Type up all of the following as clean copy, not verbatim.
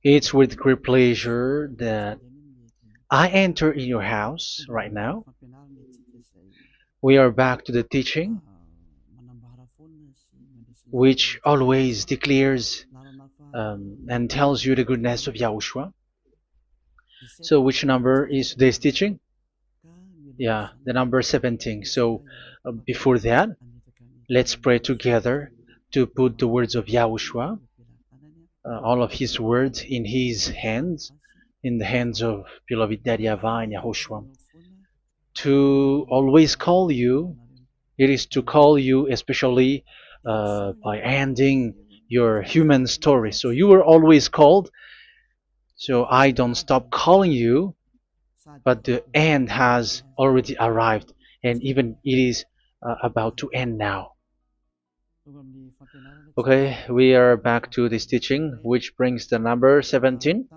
It's with great pleasure that I enter in your house right now. We are back to the teaching, which always declares and tells you the goodness of Yahushua. So, which number is today's teaching? Yeah, the number 17. So, before that, let's pray together to put the words of Yahushua, all of his words, in his hands, in the hands of beloved Daddy YAHVAH and YAHOSHUAH. To always call you, it is to call you especially by ending your human story. So you were always called, so I don't stop calling you, but the end has already arrived, and even it is about to end now. Okay, we are back to this teaching, which brings the number 17.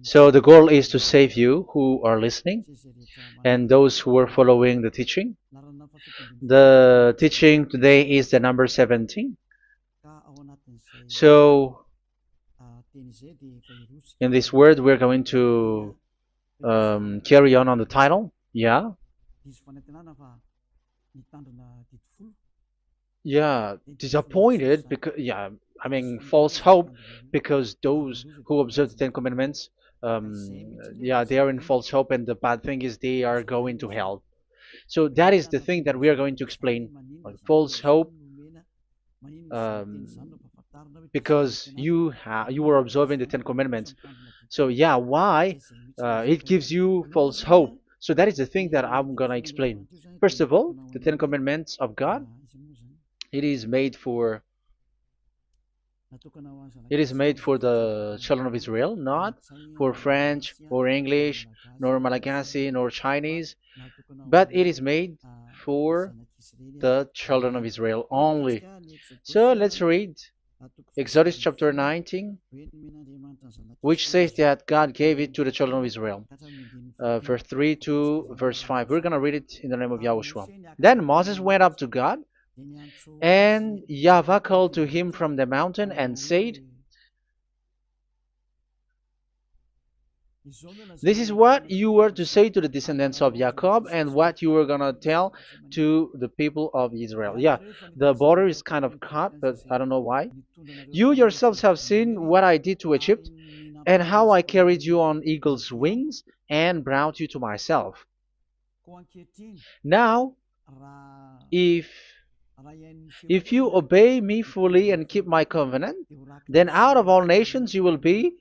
So the goal is to save you who are listening and those who are following the teaching. The teaching today is the number 17. So in this word, we're going to carry on the title. Yeah. Yeah, disappointed because, yeah, I mean, false hope because those who observe the Ten Commandments, yeah, they are in false hope, and the bad thing is they are going to hell. So that is the thing that we are going to explain. False hope, um, because you were observing the Ten Commandments. So yeah, why it gives you false hope? So that is the thing that I'm gonna explain. First of all, the Ten Commandments of God, it is made for it is made for the children of Israel, not for French or English, nor Malagasy, nor Chinese, but it is made for the children of Israel only. So let's read Exodus chapter 19, which says that God gave it to the children of Israel. Verse 3 to verse 5. We're going to read it in the name of Yahushua. Then Moses went up to God, and YAHVAH called to him from the mountain and said, "This is what you were to say to the descendants of Jacob and what you were going to tell to the people of Israel." Yeah, the border is kind of cut, but I don't know why. "You yourselves have seen what I did to Egypt and how I carried you on eagle's wings and brought you to myself. Now, if if you obey me fully and keep my covenant, then out of all nations you will be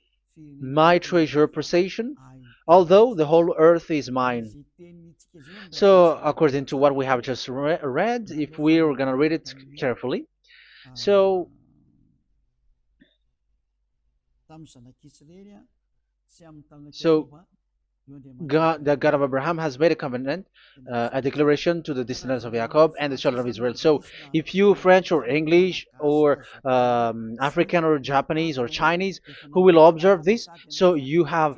my treasure possession, although the whole earth is mine." So, according to what we have just read, if we are going to read it carefully, so so God, the God of Abraham, has made a covenant, a declaration to the descendants of Jacob and the children of Israel. So, if you French or English or African or Japanese or Chinese who will observe this, so you have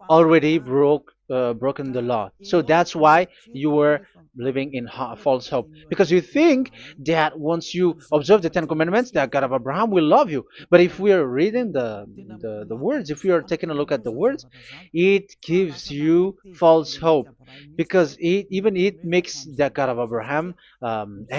already broken the law. So that's why you were living in false hope, because you think that once you observe the Ten Commandments, that God of Abraham will love you. But if we are reading the words, if we are taking a look at the words, it gives you false hope, because even it makes the God of Abraham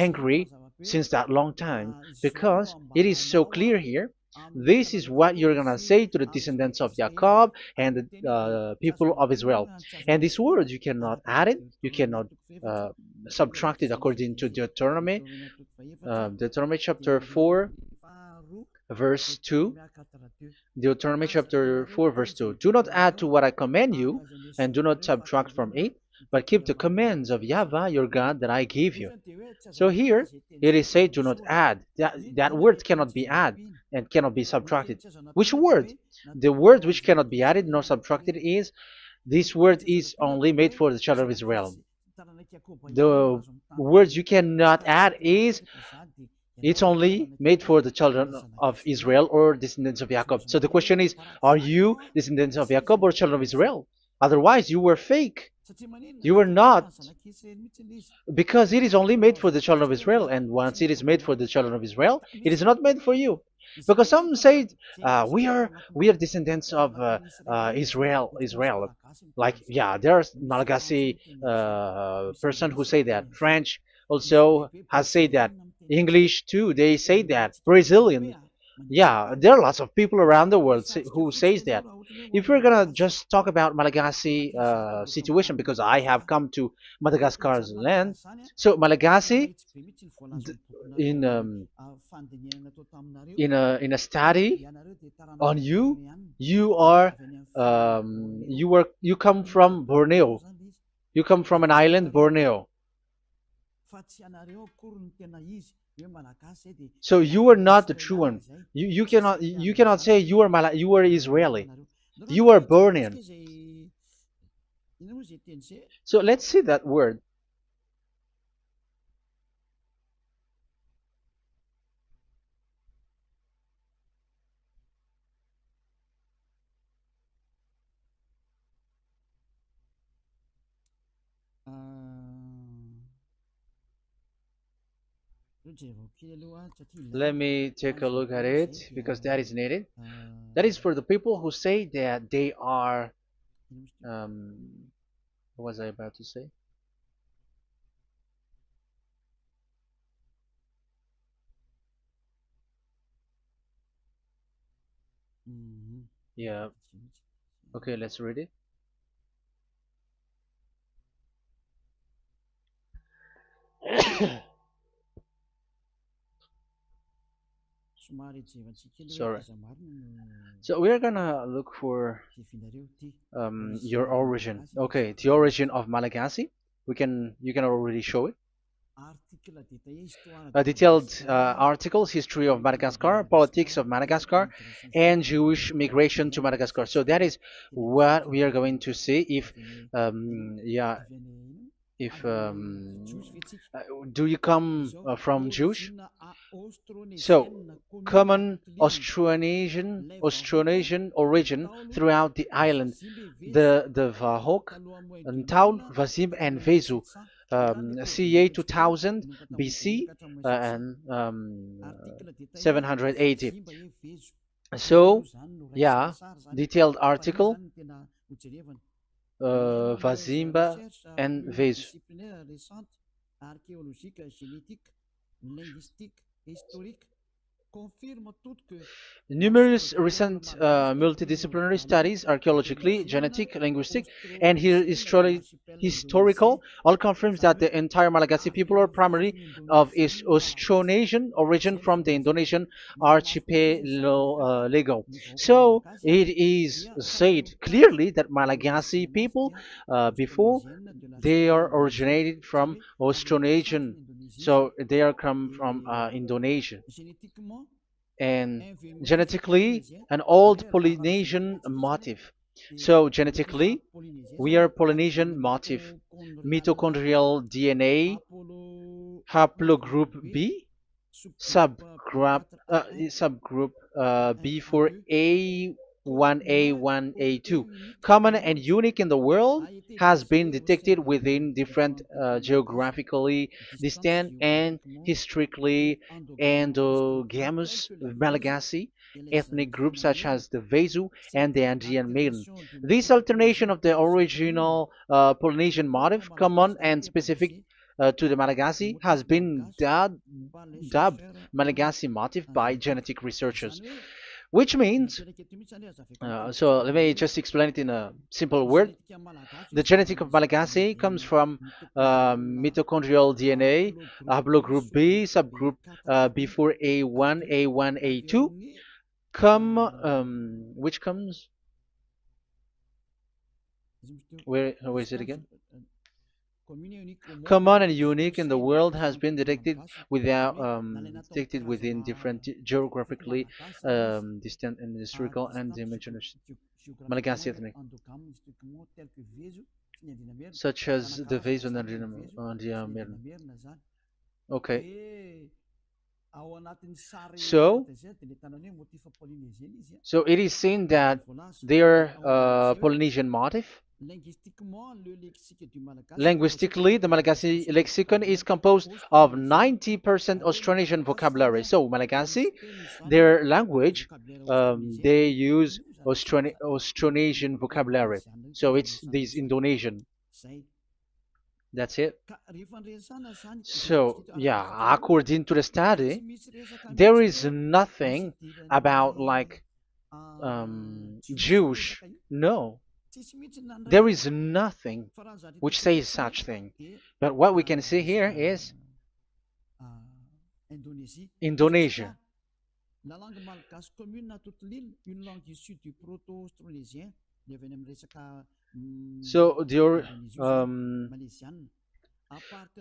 angry since that long time, because it is so clear here. This is what you're gonna say to the descendants of Jacob and the people of Israel. And this word, you cannot add it, you cannot uh, subtract it, according to Deuteronomy, Deuteronomy chapter 4, verse 2. Deuteronomy chapter 4, verse 2. "Do not add to what I command you, and do not subtract from it, but keep the commands of YAHVAH your God that I give you." So here it is said, "Do not add." That word cannot be added and cannot be subtracted. Which word? The word which cannot be added nor subtracted is, this word is only made for the children of Israel. The words you cannot add is, it's only made for the children of Israel or descendants of Jacob. So the question is, are you descendants of Jacob or children of Israel? Otherwise, you were fake. You were not, because it is only made for the children of Israel. And once it is made for the children of Israel, it is not made for you. Because some say we are descendants of Israel. Like, yeah, there's Malagasy person who say that. French also has said that. English too, they say that. Brazilian, yeah, there are lots of people around the world who says that. If we're gonna just talk about Malagasy situation, because I have come to Madagascar's land, so Malagasy, in in a study on you, you come from Borneo. You come from an island, Borneo. So you are not the true one. You cannot say you are Israeli. You are Bornean. So let's see that word. Let me take a look at it because that is needed. That is for the people who say that they are. What was I about to say? Yeah. Okay, let's read it. Sorry. So we're gonna look for your origin. Okay, the origin of Malagasy. You can already show it. Detailed articles, history of Madagascar, politics of Madagascar, and Jewish migration to Madagascar. So that is what we are going to see. Yeah, if do you come from Jewish? So, common Austronesian origin throughout the island, the Vahok, Ntaul, Vazim, and Vezu, CA 2000 BC and 780. So, yeah, detailed article, Vazimba and Vezu. Numerous recent multidisciplinary studies, archaeologically, genetic, linguistic, and historical, all confirms that the entire Malagasy people are primarily of Austronesian origin from the Indonesian archipelago. So it is said clearly that Malagasy people, before, they are originated from Austronesian, so they are come from Indonesia, and genetically an old Polynesian motif. So genetically, we are Polynesian motif, mitochondrial DNA, haplogroup B, subgroup B for A1A1A2, common and unique in the world, has been detected within different geographically distant and historically endogamous Malagasy ethnic groups such as the Vezu and the Andean Maiden. This alternation of the original Polynesian motif, common and specific to the Malagasy, has been dubbed Malagasy motif by genetic researchers, which means, so let me just explain it in a simple word. The genetic of Malagasy comes from mitochondrial DNA, haplogroup B, subgroup B4A1, A1, A2, which comes, where is it again? Common and unique in the world, has been detected within different geographically distant and historical and dimensional Malagasy ethnic, such as the Vezo and the Mirna. Okay, so it is seen that they are Polynesian motif. Linguistically, the Malagasy lexicon is composed of 90% Austronesian vocabulary. So Malagasy, their language, they use Austronesian vocabulary. So it's this Indonesian. That's it. So yeah, according to the study, there is nothing about like Jewish. No, there is nothing which says such thing. But what we can see here is Indonesia. So the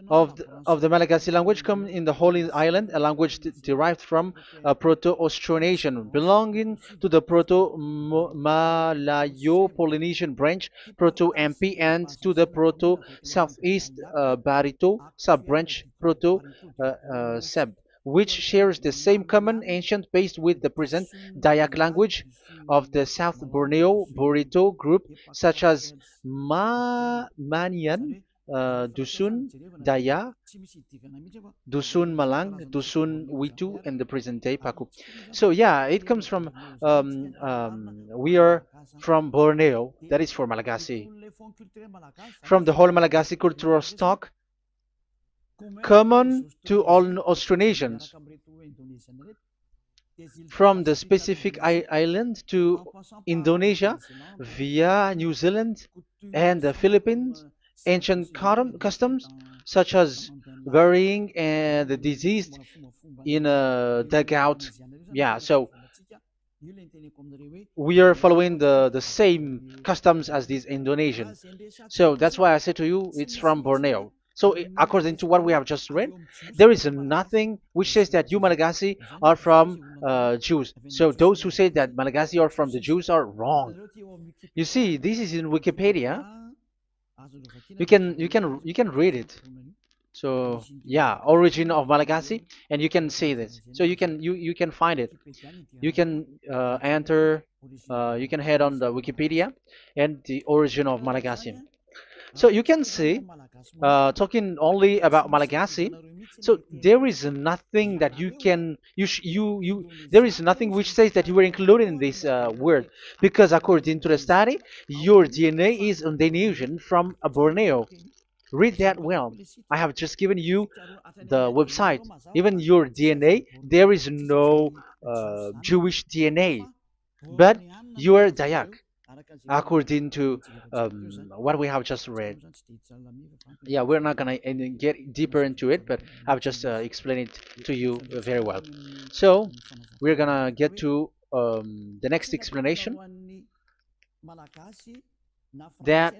of the Malagasy language come in the Holy Island, a language derived from Proto-Austronesian, belonging to the Proto-Malayo-Polynesian branch, Proto-MP, and to the Proto-Southeast Barito sub-branch, Proto-Seb, which shares the same common ancient base with the present Dayak language of the South Borneo Burrito group, such as Manian, Dusun, Daya, Dusun Malang, Dusun Witu, and the present day Paku. So yeah, it comes from we are from Borneo, that is for Malagasy. From the whole Malagasy cultural stock, common to all Austronesians, from the specific island to Indonesia via New Zealand and the Philippines, ancient customs such as burying and the deceased in a dugout. Yeah, so we are following the same customs as these Indonesian. So that's why I said to you it's from Borneo. So according to what we have just read, there is nothing which says that you Malagasy are from Jews. So those who say that Malagasy are from the Jews are wrong. You see, this is in Wikipedia. You can read it. So yeah, origin of Malagasy, and you can see this. So you can find it. You can enter. You can head on the Wikipedia and the origin of Malagasy. So you can see, talking only about Malagasy. So there is nothing that you can there is nothing which says that you were included in this word, because according to the study, your DNA is Indonesian from Borneo. Read that well. I have just given you the website. Even your DNA, there is no Jewish DNA, but you are Dayak, according to what we have just read. Yeah, we're not gonna get deeper into it, but I've just explained it to you very well. So we're gonna get to the next explanation, that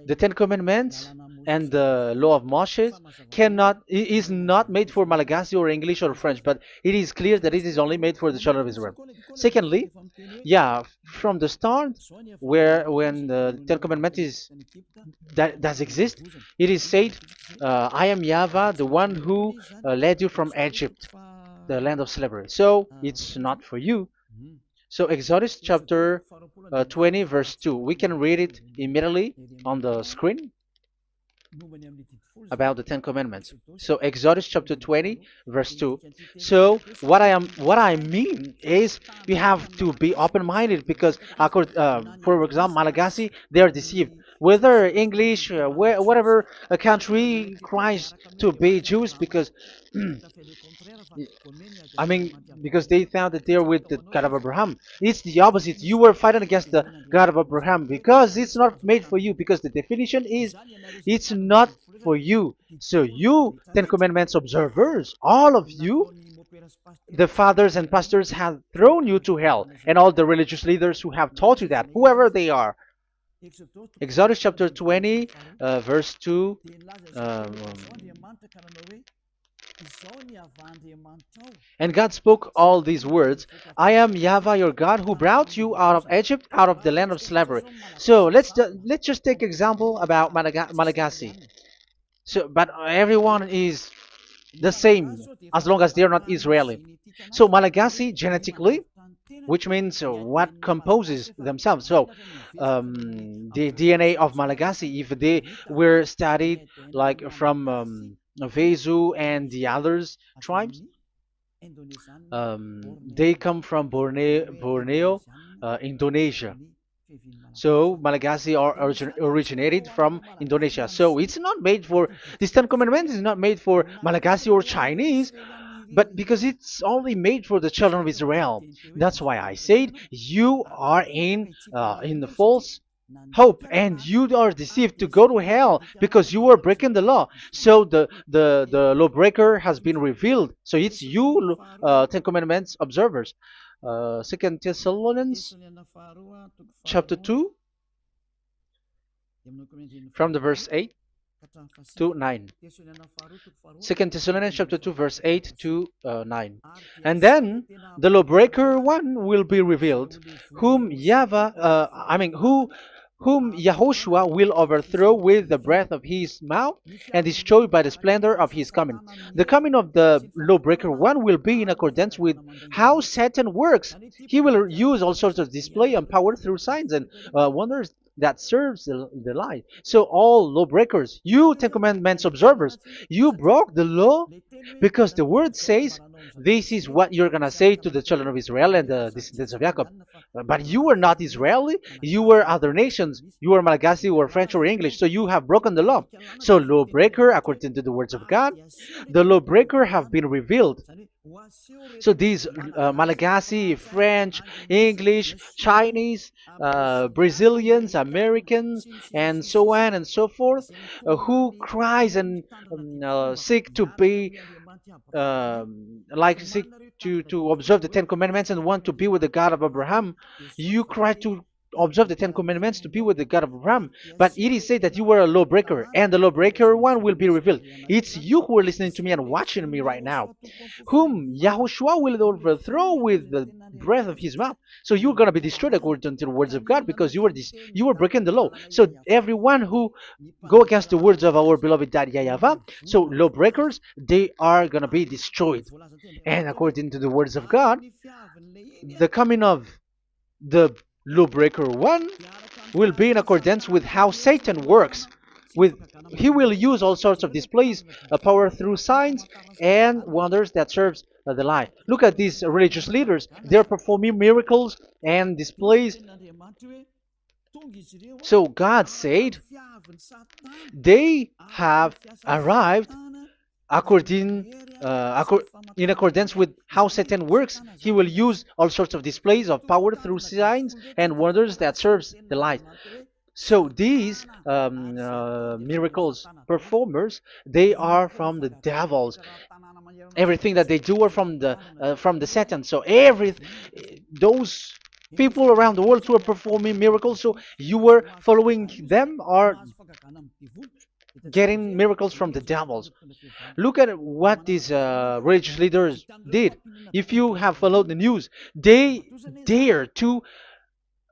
the Ten Commandments and the Law of Moshe is not made for Malagasy or English or French, but it is clear that it is only made for the children of Israel. Secondly, yeah, from the start, where when the Ten Commandments that does exist, it is said, "I am YAHVAH, the one who led you from Egypt, the land of slavery." So it's not for you. So Exodus chapter 20 verse 2. We can read it immediately on the screen about the Ten Commandments. So Exodus chapter 20 verse 2. So what I mean is we have to be open-minded, because for example, Malagasy, they are deceived. Whether English, whatever a country tries to be Jews, because I mean, because they found that they're with the God of Abraham. It's the opposite. You were fighting against the God of Abraham, because it's not made for you. Because the definition is, it's not for you. So you, Ten Commandments observers, all of you, the fathers and pastors have thrown you to hell, and all the religious leaders who have taught you that, whoever they are. Exodus chapter 20, verse 2. And God spoke all these words: "I am YAHVAH your God, who brought you out of Egypt, out of the land of slavery." So let's just take example about Malagasy. So, but everyone is the same as long as they're not Israeli. So Malagasy genetically, which means what composes themselves. So the DNA of Malagasy, if they were studied like from Vezu and the others tribes, they come from Borneo, Indonesia. So Malagasy are originated from Indonesia. So it's not made for this Ten Commandments is not made for Malagasy or Chinese, but because it's only made for the children of Israel. That's why I said you are in the false hope and you are deceived to go to hell because you are breaking the law. So the lawbreaker has been revealed. So it's you, Ten Commandments observers. Second Thessalonians chapter 2 from the verse 8 to 9. Second Thessalonians chapter 2 verse 8 to 9. And then the lawbreaker one will be revealed, whom whom Yahushua will overthrow with the breath of his mouth and destroy by the splendor of his coming. The coming of the lawbreaker one will be in accordance with how Satan works. He will use all sorts of display and power through signs and wonders that serves the lie. So all lawbreakers, you Ten Commandments observers, you broke the law because the word says this is what you're gonna say to the children of Israel and the descendants of Jacob. But you were not Israeli, you were other nations, you were Malagasy or French or English, so you have broken the law. So lawbreaker, according to the words of God, the lawbreaker have been revealed. So these Malagasy, French, English, Chinese, Brazilians, Americans, and so on and so forth, who cries and seek to be seek to observe the Ten Commandments and want to be with the God of Abraham. You cry to observe the Ten Commandments to be with the God of Abraham, but it is said that you were a lawbreaker, and the lawbreaker one will be revealed. It's you who are listening to me and watching me right now, whom Yahushua will overthrow with the breath of his mouth. So you're going to be destroyed according to the words of God because you were breaking the law. So everyone who go against the words of our beloved Daddy YAHVAH, so lawbreakers, they are going to be destroyed. And according to the words of God, the coming of the lawbreaker one will be in accordance with how Satan works. He will use all sorts of displays, power through signs and wonders that serves the lie. Look at these religious leaders. They're performing miracles and displays. So God said they have arrived in accordance with how Satan works. He will use all sorts of displays of power through signs and wonders that serves the light. So these miracles performers, they are from the devils. Everything that they do are from the Satan. So those people around the world who are performing miracles, so you were following them, are getting miracles from the devils. Look at what these religious leaders did. If you have followed the news, they dare to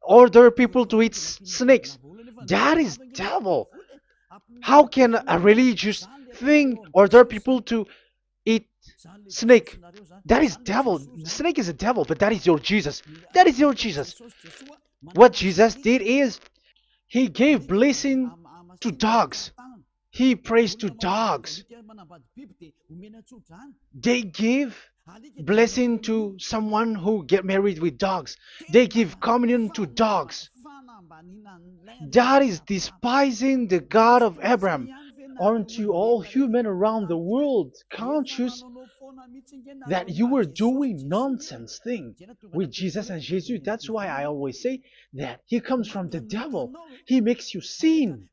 order people to eat snakes. That is devil. How can a religious thing order people to eat snake? That is devil. The snake is a devil, but that is your Jesus. That is your Jesus. What Jesus did is he gave blessing to dogs. He prays to dogs. They give blessing to someone who get married with dogs. They give communion to dogs. That is despising the God of Abraham. Aren't you all human around the world conscious that you were doing nonsense thing with Jesus and Jesus? That's why I always say that he comes from the devil. He makes you sin.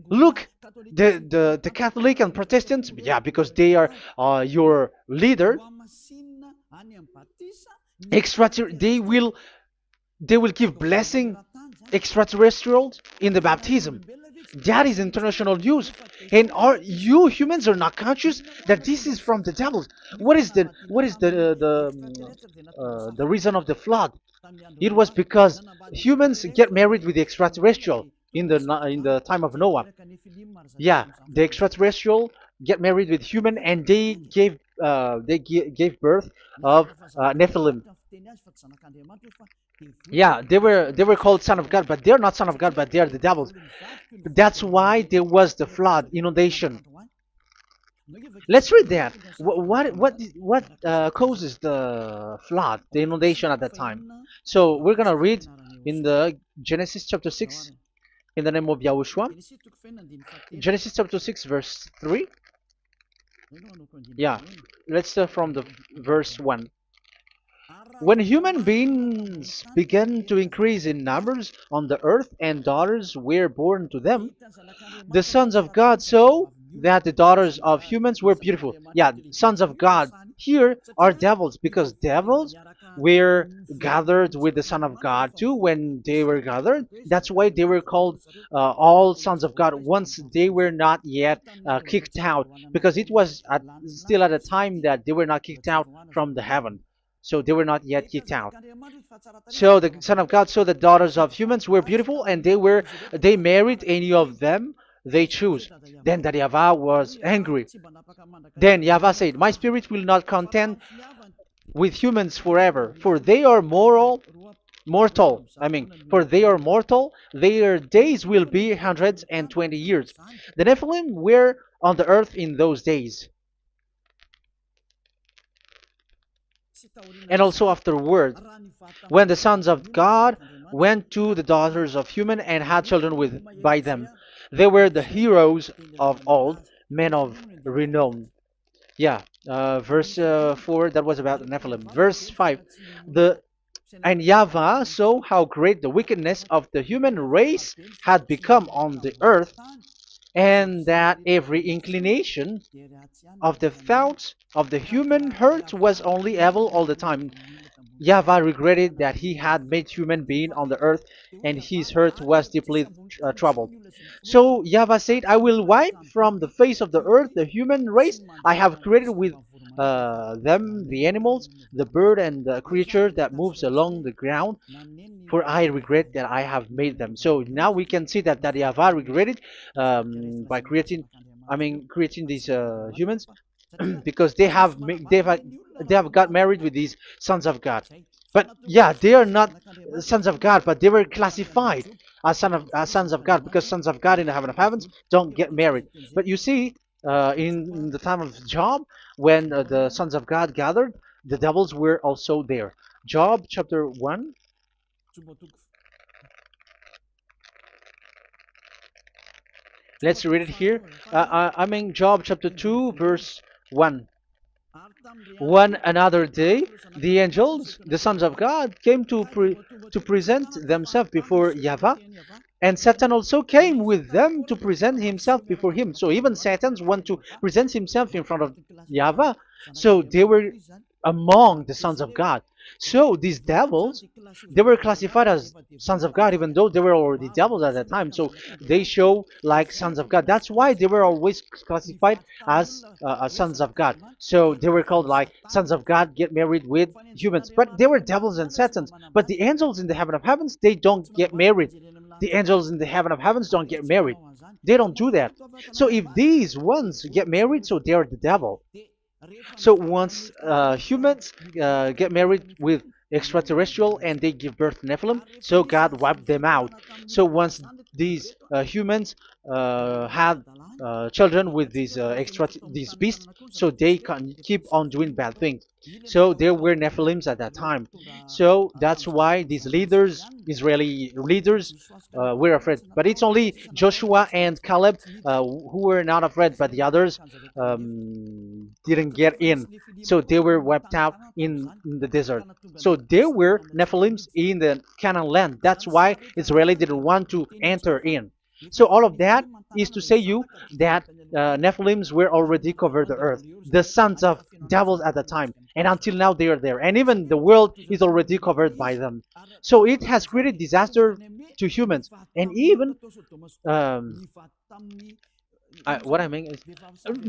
Look, the Catholic and Protestants, yeah, because they are your leader. They will give blessing extraterrestrials in the baptism. That is international news, and you humans are not conscious that this is from the devil. What is the reason of the flood? It was because humans get married with the extraterrestrial. in the time of Noah. Yeah, the extraterrestrial get married with human, and they gave birth of Nephilim. Yeah, they were called son of God, but they're not son of God, but they are the devils. That's why there was the flood, inundation. Let's read that. What causes the flood, the inundation at that time? So we're gonna read in the Genesis chapter 6 in the name of Yahushua. Genesis chapter 6 verse 3. Yeah, let's start from the verse 1. When human beings began to increase in numbers on the earth and daughters were born to them, the sons of God saw that the daughters of humans were beautiful. Yeah, sons of God here are devils, because devils were gathered with the Son of God too when they were gathered. That's why they were called all sons of God once they were not yet kicked out, because it was still at a time that they were not kicked out from the heaven. So they were not yet kicked out. So the Son of God saw the daughters of humans were beautiful, and they married any of them they choose. Then the YAHVAH was angry. Then YAHVAH said, "My spirit will not contend with humans forever, for they are mortal. For they are mortal, their days will be 120 years. The Nephilim were on the earth in those days, and also afterward, when the sons of God went to the daughters of human and had children with by them. They were the heroes of old, men of renown." Yeah, verse 4, that was about the Nephilim. Verse 5, the and YAHVAH saw how great the wickedness of the human race had become on the earth, and that every inclination of the thoughts of the human heart was only evil all the time. YAHVAH regretted that he had made human being on the earth, and his heart was deeply troubled. So YAHVAH said, "I will wipe from the face of the earth the human race I have created, with them the animals, the bird, and the creature that moves along the ground, for I regret that I have made them." So now we can see that YAHVAH regretted by creating these humans, because they have got married with these sons of God. But yeah, they are not sons of God, but they were classified as sons of God, because sons of God in the heaven of heavens don't get married. But you see, in the time of Job, when the sons of God gathered, the devils were also there. Job chapter 1. Let's read it here. Job chapter 2, verse 1. One another day, the angels, the sons of God, came to present themselves before YAHVAH, and Satan also came with them to present himself before him. So even Satan want to present himself in front of YAHVAH. So they were among the sons of God. So these devils, they were classified as sons of God, even though they were already devils at that time. So they show like sons of God. That's why they were always classified as sons of God. So they were called like sons of God get married with humans. But they were devils and satans. But the angels in the heaven of heavens, they don't get married. The angels in the heaven of heavens don't get married. They don't do that. So if these ones get married, so they are the devil. So once humans get married with extraterrestrial and they give birth to Nephilim, so God wiped them out. So once these humans had children with these beasts, so they can keep on doing bad things. So there were Nephilims at that time. So that's why these leaders, Israeli leaders, were afraid. But it's only Joshua and Caleb who were not afraid, but the others didn't get in. So they were wiped out in the desert. So there were Nephilims in the Canaan land. That's why Israeli didn't want to enter in. So all of that is to say you that Nephilims were already covered the earth, the sons of devils at the time, and until now they are there, and even the world is already covered by them. So it has created disaster to humans, and even um, what I mean is,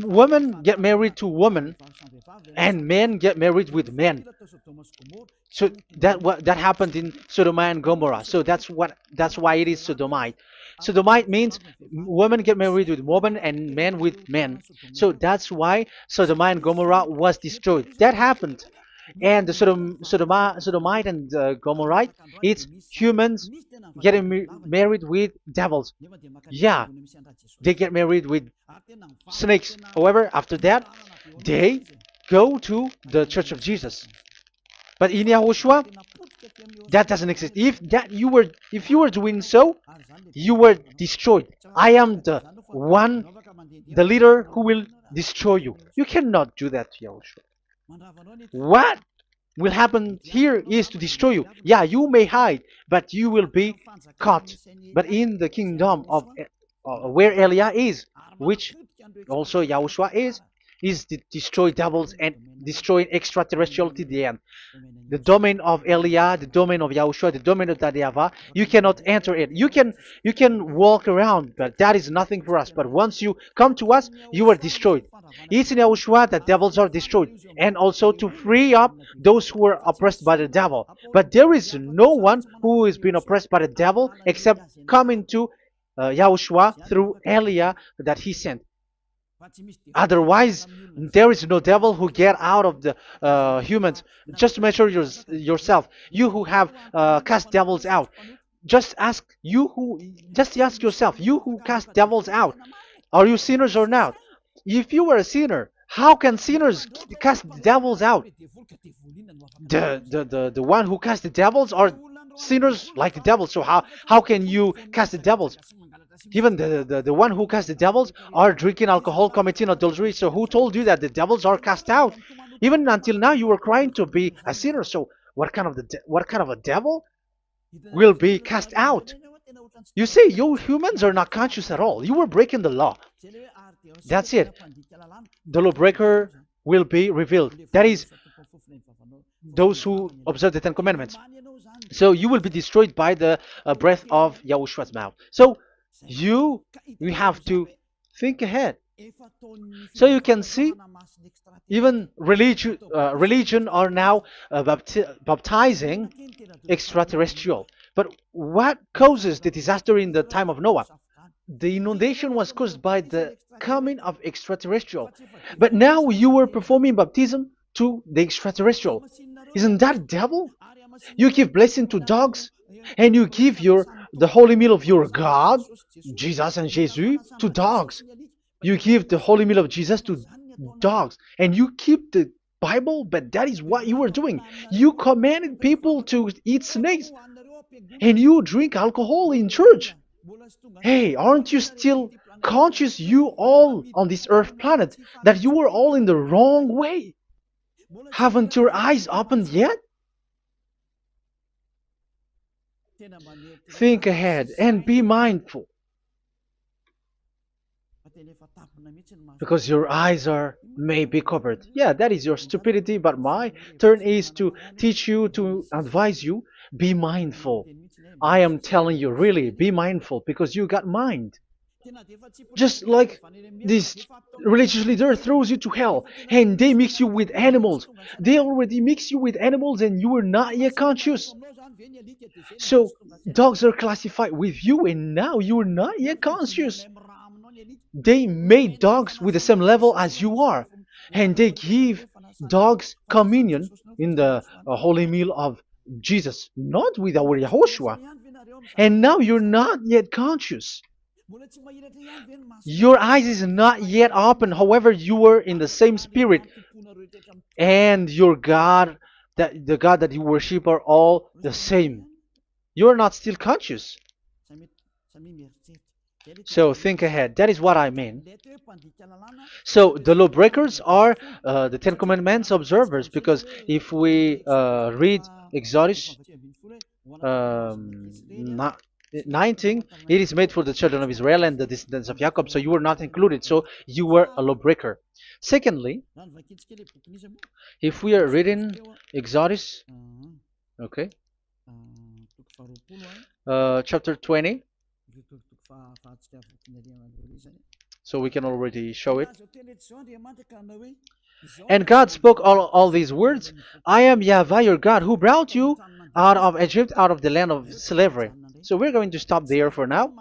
women get married to women, and men get married with men. So that happened in Sodom and Gomorrah. So that's why it is Sodomite. Sodomite means women get married with women and men with men. So that's why Sodom and Gomorrah was destroyed. That happened. And the Sodomite and Gomorrite, it's humans getting married with devils. Yeah, they get married with snakes. However, after that, they go to the Church of Jesus. But in Yahushua, that doesn't exist. If you were doing so, you were destroyed. I am the one, the leader who will destroy you. You cannot do that to Yahushua. What will happen here is to destroy you. Yeah, you may hide, but you will be caught. But in the kingdom of where Elia is, which also Yahushua is to destroy devils and destroy extraterrestriality at the end. The domain of Elia, the domain of Yahushua, the domain of that YAHVAH, you cannot enter it. You can walk around, but that is nothing for us. But once you come to us, you are destroyed. It's in Yahushua that devils are destroyed, and also to free up those who are oppressed by the devil. But there is no one who is being oppressed by the devil except coming to Yahushua through Elia that he sent. Otherwise, there is no devil who get out of the humans. Just measure yourself. You who have cast devils out. Just ask you who. Just ask yourself. You who cast devils out. Are you sinners or not? If you were a sinner, how can sinners cast devils out? The one who cast the devils are sinners like the devils. So how can you cast the devils? Even the one who cast the devils are drinking alcohol, committing adultery. So who told you that the devils are cast out? Even until now, you were crying to be a sinner. So what kind of a devil will be cast out? You see, you humans are not conscious at all. You were breaking the law. That's it. The lawbreaker will be revealed. That is, those who observe the Ten Commandments. So you will be destroyed by the breath of Yahushua's mouth. So you have to think ahead. So you can see, even religion are now baptizing extraterrestrial. But what causes the disaster in the time of Noah? The inundation was caused by the coming of extraterrestrial. But now you are performing baptism to the extraterrestrial. Isn't that devil? You give blessing to dogs, and you give the holy meal of your God, Jesus and Jesus, to dogs. You give the holy meal of Jesus to dogs, and you keep the Bible, but that is what you were doing. You commanded people to eat snakes, and you drink alcohol in church. Hey, aren't you still conscious, you all on this earth planet, that you were all in the wrong way? Haven't your eyes opened yet? Think ahead and be mindful, because your eyes are maybe covered. Yeah, that is your stupidity, but my turn is to teach you, to advise you. Be mindful. I am telling you, really, be mindful, because you got mind. Just like this religious leader throws you to hell, and they mix you with animals. They already mix you with animals, and you are not yet conscious. So dogs are classified with you, and now you are not yet conscious. They made dogs with the same level as you are, and they give dogs communion in the holy meal of Jesus, not with our Yahushua. And now you're not yet conscious. Your eyes is not yet open. However, you were in the same spirit, and your God, that the God that you worship, are all the same. You are not still conscious. So think ahead. That is what I mean. So the lawbreakers are the Ten Commandments observers, because if we read Exodus 19, it is made for the children of Israel and the descendants of Jacob. So you were not included. So you were a lawbreaker. Secondly, if we are reading Exodus, okay, chapter 20. So we can already show it. And God spoke all these words. I am Yahweh your God who brought you out of Egypt, out of the land of slavery. So we're going to stop there for now.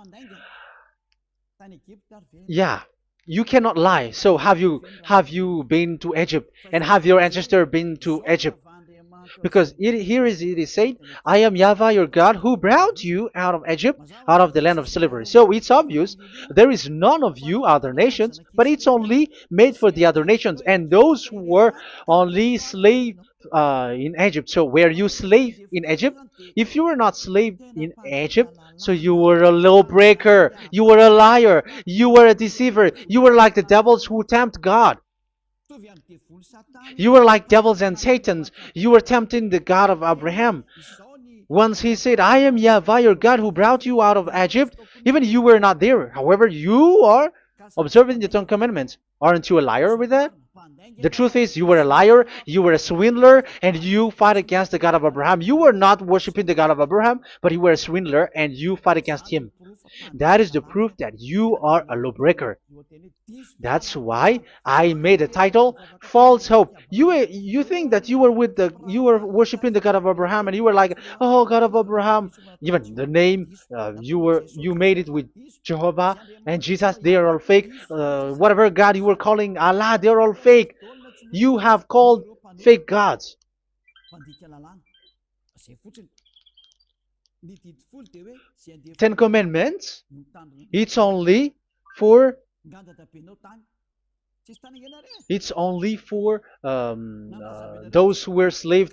Yeah, you cannot lie. So have you been to Egypt, and have your ancestor been to Egypt? Because it is said, I am Yahweh your God who brought you out of Egypt, out of the land of slavery. So it's obvious there is none of you other nations, but it's only made for the other nations and those who were only slave in Egypt. So were you slave in Egypt? If you were not slave in Egypt, so you were a lawbreaker, you were a liar, you were a deceiver, you were like the devils who tempt God. You were like devils and Satans. You were tempting the God of Abraham. Once he said, I am Yahweh your God who brought you out of Egypt, even you were not there. However, you are observing the Ten Commandments. Aren't you a liar with that? The truth is, you were a liar, you were a swindler, and you fight against the God of Abraham. You were not worshiping the God of Abraham, but you were a swindler and you fight against him. That is the proof that you are a lawbreaker. That's why I made a title, False Hope. You think that you were worshiping the God of Abraham, and you were like, oh, God of Abraham. Even the name, you made it with Jehovah and Jesus. They are all fake. Whatever God you were calling Allah, they are all fake. You have called fake gods. Ten Commandments. It's only for those who were slaves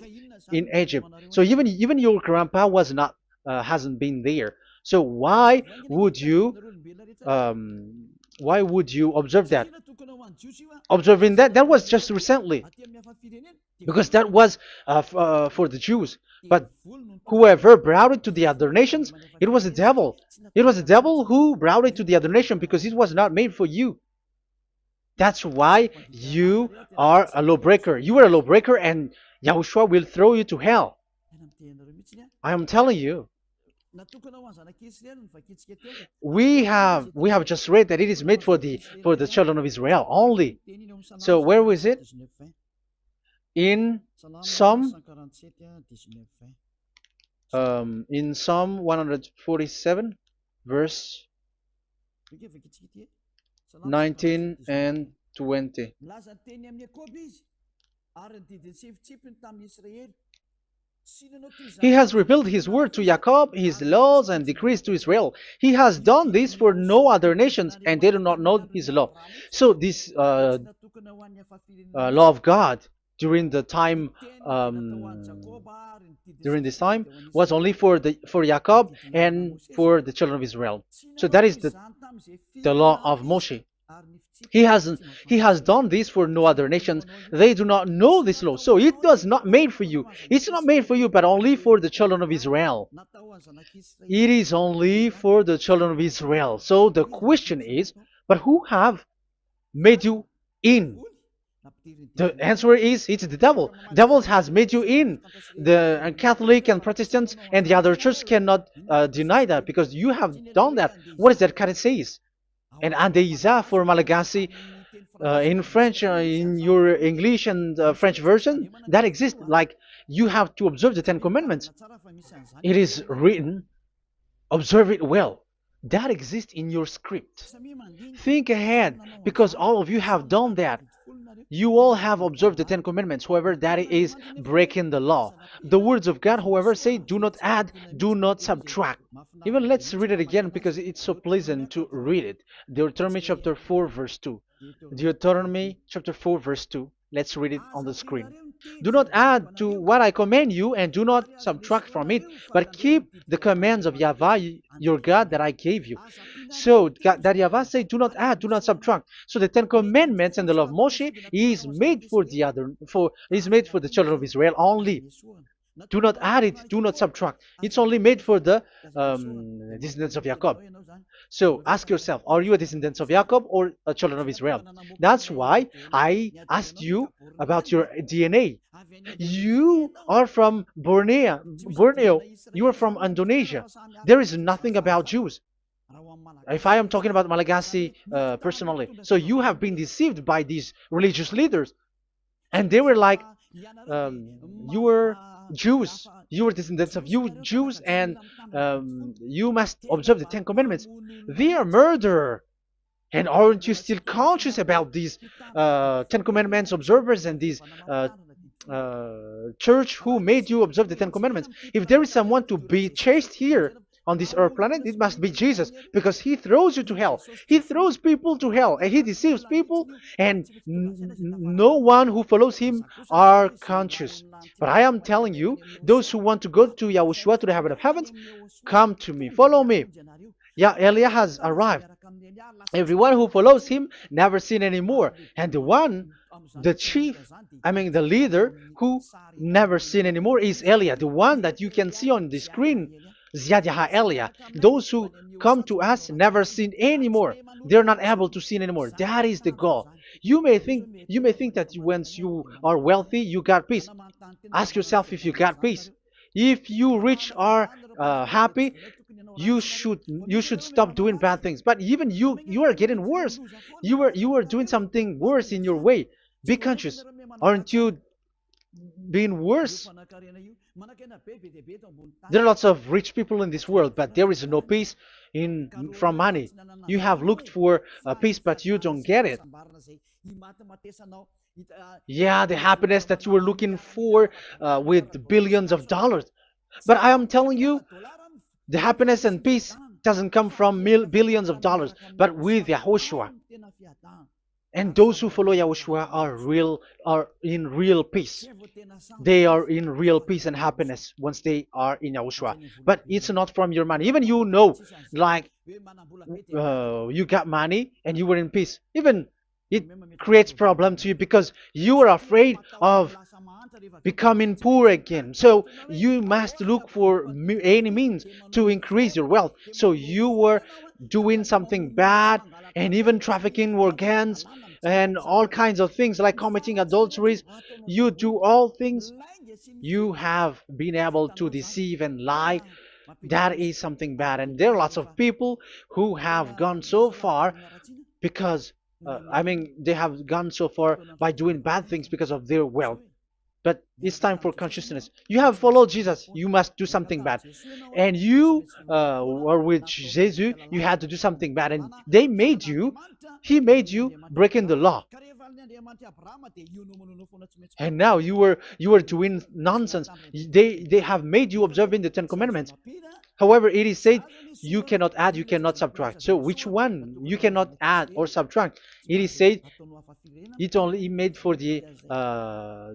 in Egypt. So even your grandpa was not hasn't been there. So why would you observe that? Observing that was just recently, because that was for the Jews. But whoever brought it to the other nations, it was the devil. It was the devil who brought it to the other nation because it was not made for you. That's why you are a lawbreaker. You are a lawbreaker, and Yahushua will throw you to hell. I am telling you. We have just read that it is made for the children of Israel only. So where was it? In Psalm 147, verse 19 and 20. He has revealed his word to Jacob, his laws and decrees to Israel. He has done this for no other nations, and they do not know his law. So this law of God during the time during this time was only for Jacob and for the children of Israel. So that is the law of Moshe. He has done this for no other nations. They do not know this law. So it was not made for you. It's not made for you, but only for the children of Israel. It is only for the children of Israel. So the question is, but who have made you in? The answer is, it's the devil. Devil has made you in. The Catholic and Protestants and the other church cannot deny that, because you have done that. What is that kind of says? And Andeiza for Malagasy, in French, in your English and French version, that exists. Like, you have to observe the Ten Commandments. It is written, observe it well. That exists in your script. Think ahead, because all of you have done that. You all have observed the Ten Commandments. However, that is breaking the law. The words of God, however, say, do not add, do not subtract. Even let's read it again, because it's so pleasant to read it. Deuteronomy chapter 4, verse 2. Deuteronomy chapter 4, verse 2. Let's read it on the screen. Do not add to what I command you, and do not subtract from it, but keep the commands of Yahweh, your God, that I gave you. So that Yahweh said, do not add, do not subtract. So the Ten Commandments and the law of Moshe is made for the children of Israel only. Do not add it, do not subtract. It's only made for the descendants of Jacob. So ask yourself, are you a descendant of Jacob or a children of Israel? That's why I asked you about your DNA. You are from Borneo. You are from Indonesia. There is nothing about Jews. If I am talking about Malagasy personally, so you have been deceived by these religious leaders, and they were like, you were Jews, you were descendants of you Jews, and you must observe the Ten Commandments. They are murderer. And aren't you still conscious about these Ten Commandments observers and these church who made you observe the Ten Commandments? If there is someone to be chased here on this earth planet, it must be Jesus, because he throws you to hell. He throws people to hell, and he deceives people, and no one who follows him are conscious. But I am telling you, those who want to go to Yahushua, to the heaven of heavens, come to me, follow me. Yeah, Eliah has arrived. Everyone who follows him never sin anymore. And the chief, the leader who never sin anymore is Eliah, the one that you can see on the screen. Ziyadah Eliah. Those who come to us never sin anymore. They're not able to sin anymore. That is the goal. You may think that once you are wealthy, you got peace. Ask yourself if you got peace. If you rich are happy, you should stop doing bad things. But even you are getting worse. You are doing something worse in your way. Be conscious. Aren't you being worse? There are lots of rich people in this world, but there is no peace from money. You have looked for peace, but you don't get it. Yeah, the happiness that you were looking for with billions of dollars. But I am telling you, the happiness and peace doesn't come from billions of dollars, but with Yahushua. And those who follow Yahushua are in real peace. They are in real peace and happiness once they are in Yahushua. But it's not from your money. Even like you got money and you were in peace. Even it creates problem to you because you are afraid of becoming poor again. So you must look for any means to increase your wealth. So you were doing something bad and even trafficking organs and all kinds of things like committing adulteries. You do all things. You have been able to deceive and lie. That is something bad. And there are lots of people who have gone so far because they have gone so far by doing bad things because of their wealth. But it's time for consciousness. You have followed Jesus, you must do something bad. And you were with Jesus, you had to do something bad. And he made you breaking the law. And now you were doing nonsense. They have made you observing the Ten Commandments. However, it is said you cannot add, you cannot subtract. So which one you cannot add or subtract? It is said it only made for the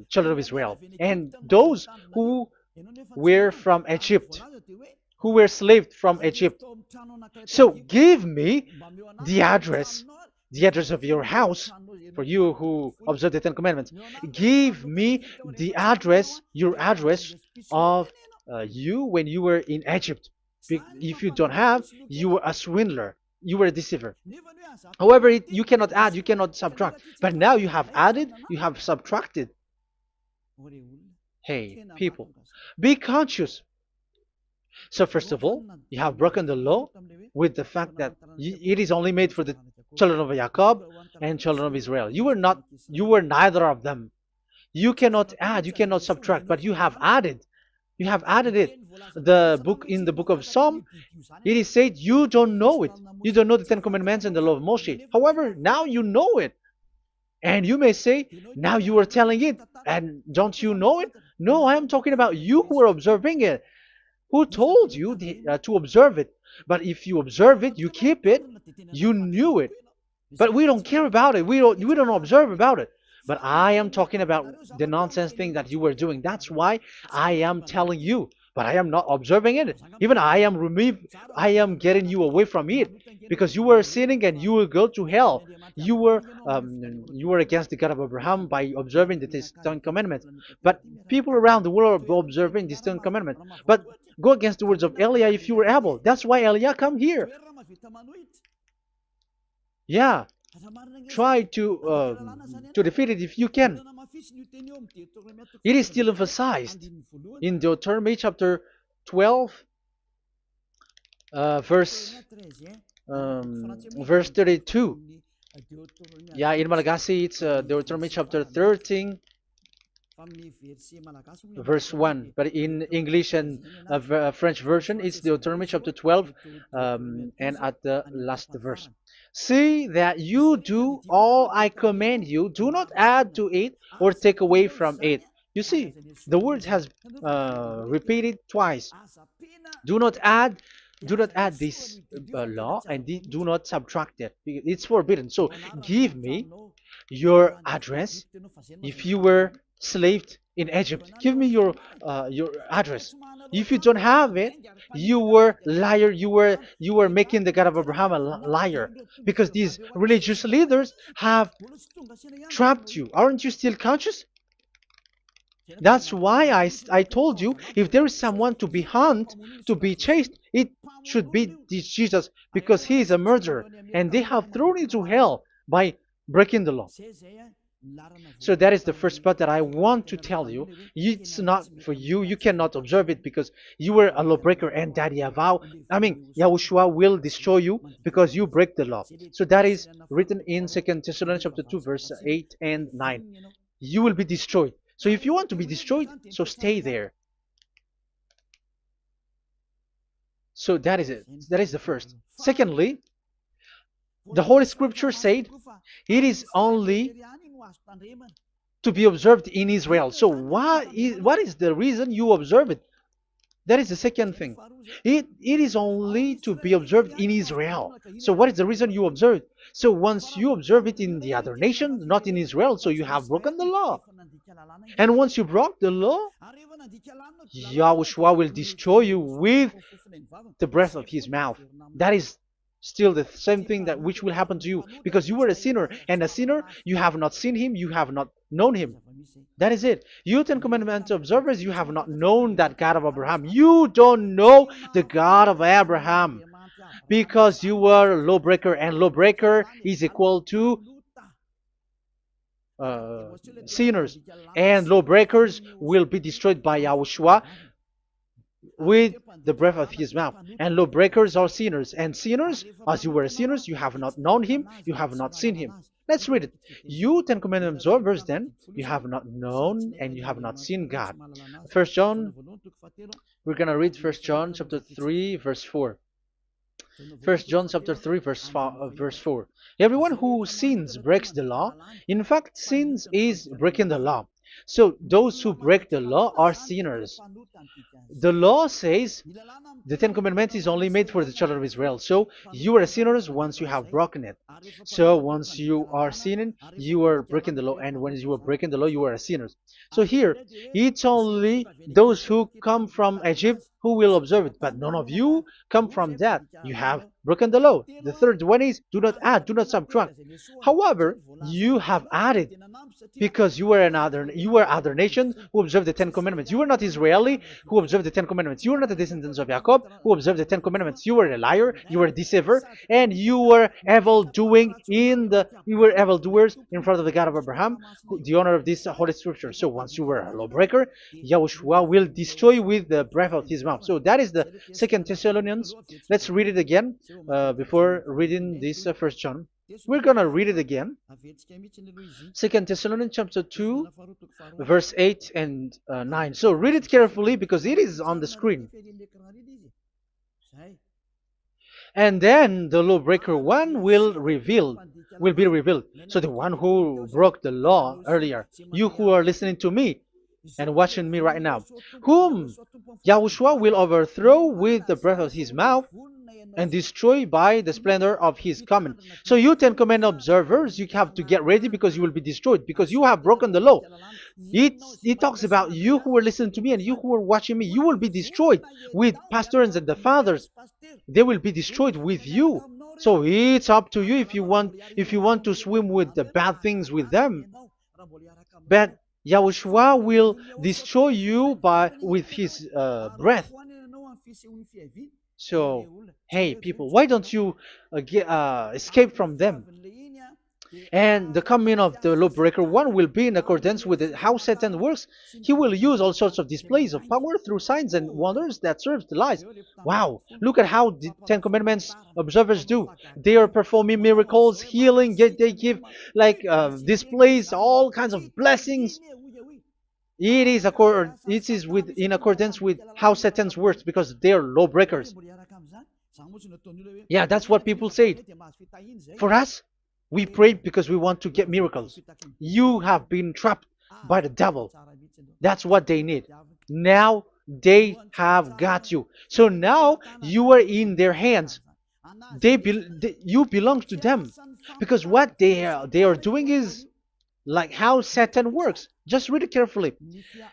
children of Israel and those who were from Egypt, who were slaves from Egypt. So give me the address of your house, for you who observe the Ten Commandments. Give me the address, your address of you when you were in Egypt. If you don't have, you were a swindler. You were a deceiver. However, you cannot add, you cannot subtract. But now you have added, you have subtracted. Hey, people, be conscious. So first of all, you have broken the law with the fact that it is only made for the children of Jacob and children of Israel. You were neither of them. You cannot add, you cannot subtract, but you have added. You have added it. In the book of Psalm, it is said you don't know it. You don't know the Ten Commandments and the law of Moshe. However, now you know it. And you may say, now you are telling it, and don't you know it? No, I am talking about you who are observing it. Who told you to observe it? But if you observe it, you keep it, you knew it. But we don't care about it. We don't observe about it. But I am talking about the nonsense thing that you were doing. That's why I am telling you. But I am not observing it. Even I am getting you away from it. Because you were sinning and you will go to hell. You were against the God of Abraham by observing the Ten Commandments. But people around the world are observing the Ten Commandments. But go against the words of Eliah if you were able. That's why Eliah come here. Yeah. Try to defeat it if you can. It is still emphasized in Deuteronomy chapter 12. Verse verse 32. Yeah, in Malagasy it's Deuteronomy chapter 13 verse 1, but in English and French version it's Deuteronomy chapter 12, and at the last verse. See that you do all I command you, do not add to it or take away from it. You see, the word has repeated twice. Do not add, do not add this law, and do not subtract it. It's forbidden. So give me your address. If you were slaved in Egypt, give me your address. If you don't have it, you were liar. You were making the God of Abraham a liar, because these religious leaders have trapped you. Aren't you still conscious? That's why I told you, if there is someone to be hunted, to be chased, it should be this Jesus, because he is a murderer and they have thrown him to hell by breaking the law. So that is the first part that I want to tell you. It's not for you. You cannot observe it because you were a lawbreaker, and that Yahushua will destroy you because you break the law. So that is written in 2 Thessalonians chapter 2 verse 8 and 9. You will be destroyed. So if you want to be destroyed, so stay there. So that is it. That is the first. Secondly, the Holy Scripture said it is only to be observed in Israel. So what is the reason you observe it? That is the second thing. It is only to be observed in Israel. So what is the reason you observe it? So once you observe it in the other nation, not in Israel, so you have broken the law. And once you broke the law, Yahushua will destroy you with the breath of his mouth. That is still the same thing that which will happen to you, because you were a sinner, and a sinner, you have not seen him, you have not known him. That is it. You Ten Commandments observers, you have not known that God of Abraham. You don't know the God of Abraham because you were a lawbreaker, and lawbreaker is equal to sinners, and lawbreakers will be destroyed by Yahushua with the breath of his mouth. And lawbreakers are sinners, and sinners, as you were sinners, you have not known him, you have not seen him. Let's read it. You Ten Commandments observers, then, you have not known and you have not seen God. First John, we're gonna read 1 John chapter 3 verse 4. 1 John chapter 3 verse 4. Everyone who sins breaks the law. In fact, sins is breaking the law. So those who break the law are sinners. The law says the Ten Commandments is only made for the children of Israel. So you are sinners once you have broken it. So once you are sinning, you are breaking the law. And when you are breaking the law, you are a sinner. So here, it's only those who come from Egypt who will observe it. But none of you come from that. You have broken the law. The third one is do not add, do not subtract. However, you have added because you were other nation who observed the Ten Commandments. You were not Israeli who observed the Ten Commandments. You were not the descendants of Jacob who observed the Ten Commandments. You were a liar, you were a deceiver, and you were evil-doers in front of the God of Abraham, the honor of this Holy Scripture. So once you were a lawbreaker, Yahushua will destroy you with the breath of his mouth. So that is the 2 Thessalonians. Let's read it again before reading this 1 John. We're going to read it again. 2 Thessalonians chapter 2, verse 8 and 9. So read it carefully because it is on the screen. And then the lawbreaker one will be revealed. So the one who broke the law earlier, you who are listening to me and watching me right now, whom Yahushua will overthrow with the breath of his mouth and destroy by the splendor of his coming. So you Ten Commandment observers, you have to get ready because you will be destroyed, because you have broken the law. It talks about you who are listening to me and you who are watching me. You will be destroyed with pastors and the fathers. They will be destroyed with you. So it's up to you if you want to swim with the bad things with them. But Yahushua will destroy you with his breath. So, hey people, why don't you escape from them? And the coming of the lawbreaker one will be in accordance with how Satan works. He will use all sorts of displays of power through signs and wonders that serves the lies. Wow, look at how the Ten Commandments observers do. They are performing miracles, healing, they give like displays, all kinds of blessings. It is with in accordance with how Satan's works because they are lawbreakers. Yeah, that's what people say. For us, we pray because we want to get miracles. You have been trapped by the devil. That's what they need. Now they have got you. So now you are in their hands. You belong to them because what they are doing is like how Satan works. Just read it carefully.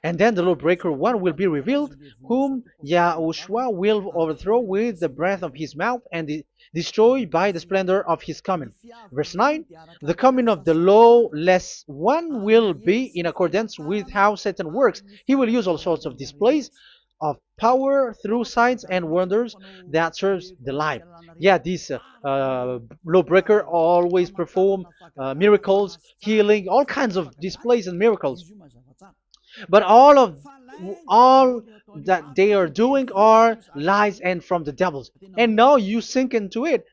And then the lawbreaker one will be revealed, whom YAHOSHUAH will overthrow with the breath of his mouth and destroy by the splendor of his coming. Verse 9, the coming of the lawless one will be in accordance with how Satan works. He will use all sorts of displays of power through signs and wonders that serves the lie. Yeah, this lawbreaker always perform miracles, healing, all kinds of displays and miracles. But all that they are doing are lies and from the devils. And now you sink into it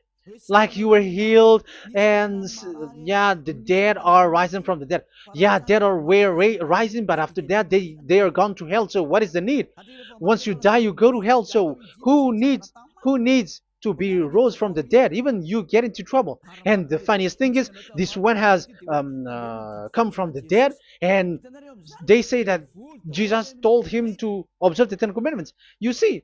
like you were healed and yeah, the dead are rising from the dead. Yeah, dead are rising, but after that they are gone to hell. So what is the need? Once you die you go to hell. So who needs to be rose from the dead? Even you get into trouble. And the funniest thing is this one has come from the dead, and they say that Jesus told him to observe the Ten Commandments. You see,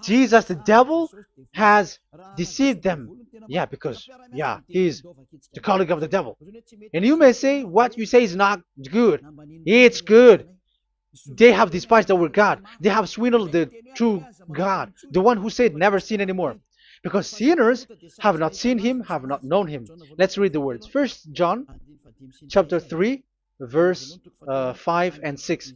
Jesus, the devil, has deceived them. Yeah, because, yeah, he's the colleague of the devil. And you may say, what you say is not good. It's good. They have despised our God. They have swindled the true God, the one who said, never sin anymore. Because sinners have not seen him, have not known him. Let's read the words. First John chapter 3, verse 5 and 6.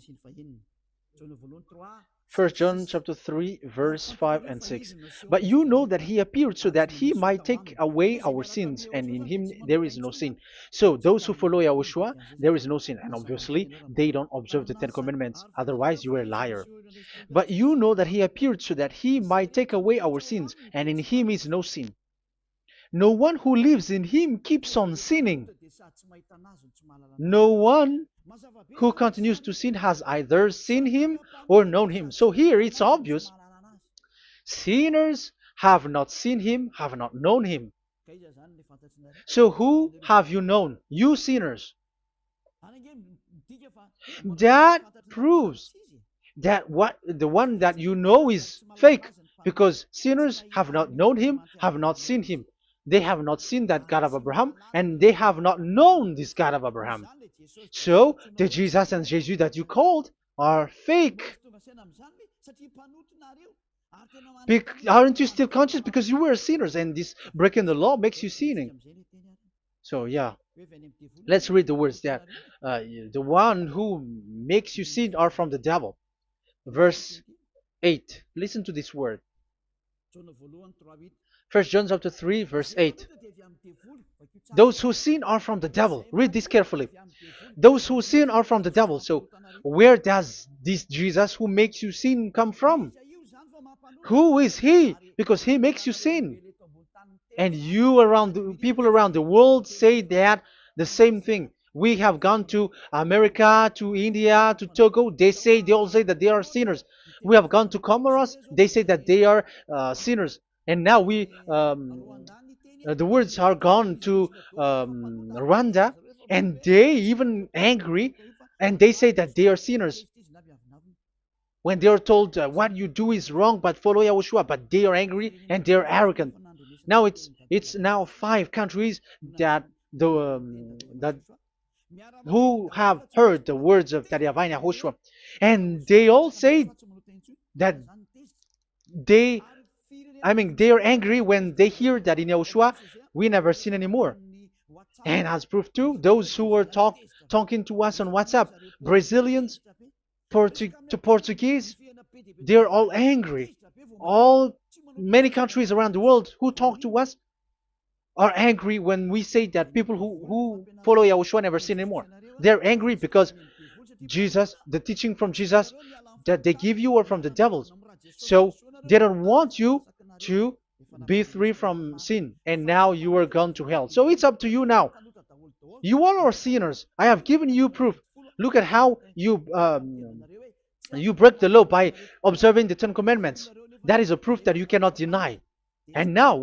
1 John chapter 3, verse 5 and 6. But you know that he appeared so that he might take away our sins, and in him there is no sin. So those who follow YAHOSHUAH, there is no sin. And obviously, they don't observe the Ten Commandments. Otherwise, you are a liar. But you know that he appeared so that he might take away our sins, and in him is no sin. No one who lives in him keeps on sinning. No one who continues to sin has either seen him or known him. So here it's obvious. Sinners have not seen him, have not known him. So who have you known? You sinners. That proves that the one that you know is fake, because sinners have not known him, have not seen him. They have not seen that God of Abraham, and they have not known this God of Abraham. So the Jesus and Jesus that you called are fake. Aren't you still conscious? Because you were sinners, and this breaking the law makes you sinning. So yeah, let's read the words that the one who makes you sin are from the devil. Verse 8. Listen to this word. 1 John chapter 3, verse 8. Those who sin are from the devil. Read this carefully. Those who sin are from the devil. So where does this Jesus who makes you sin come from? Who is he? Because he makes you sin. And people around the world say that the same thing. We have gone to America, to India, to Togo. They all say that they are sinners. We have gone to Comoros. They say that they are sinners. And now the words are gone to Rwanda, and they even angry, and they say that they are sinners. When they are told what you do is wrong, but follow YAHOSHUAH, but they are angry and they are arrogant. Now it's now 5 countries that who have heard the words of YAHVAH and YAHOSHUAH, and they all say that they are angry when they hear that in YAHOSHUAH we never sin anymore. And as proof too, those who are talking to us on WhatsApp, Brazilians, Portuguese, they're all angry. Many countries around the world who talk to us, are angry when we say that people who follow Yahushua never sin anymore. They're angry because Jesus, the teaching from Jesus that they give you are from the devils. So they don't want you to be free from sin, and now you are gone to hell. So it's up to you now. You all are sinners. I have given you proof. Look at how you break the law by observing the Ten Commandments. That is a proof that you cannot deny. And now,